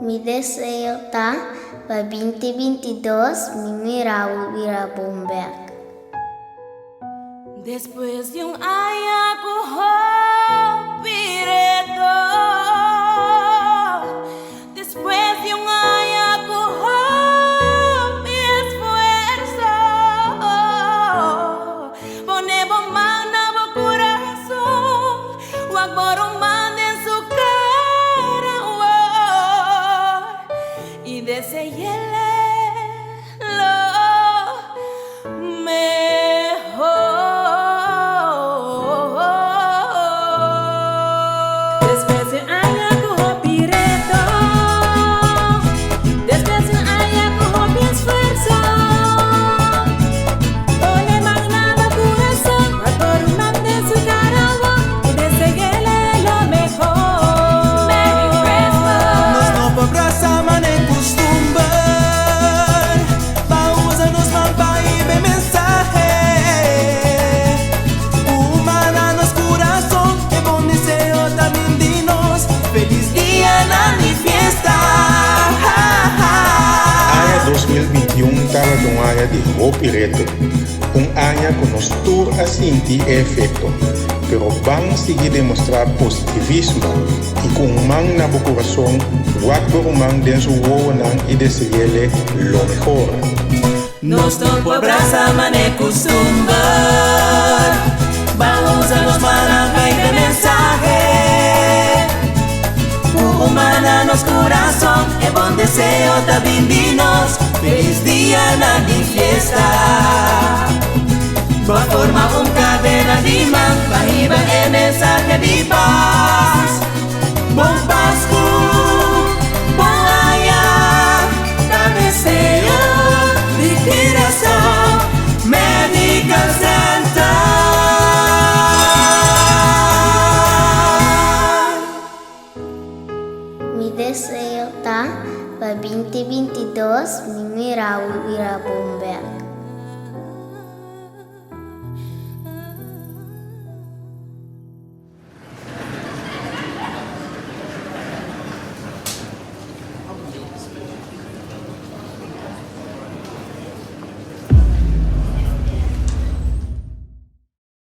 Mi deseo está para 2022, mi Raúl Wirabomber. Después de un año pireto, después de un año mi esfuerzo, ponemos mano a mi corazón, guagboro manda en su cara, y deseéle lo mejor. Feliz día na mi fiesta. Año 2021 estaba de un año de hope y reto. Un año con nos tour a sentir efecto. Pero vamos a seguir demostrar positivismo y con un man na bo corazón, guapo un man den su wonan y desearle lo mejor. Nos no por brasa mane costumbar. Vamos a los maranjas de mensaje. Humana nos corazón, e buen deseo da bimbinos. Feliz día na mi fiesta. Va forma un cadena de man, va iba el mensaje de paz. Bon Pascu, bon año, da deseo de corazón, Medical Center. Mi deseo está para 2022, mi Raúl Wirabomber.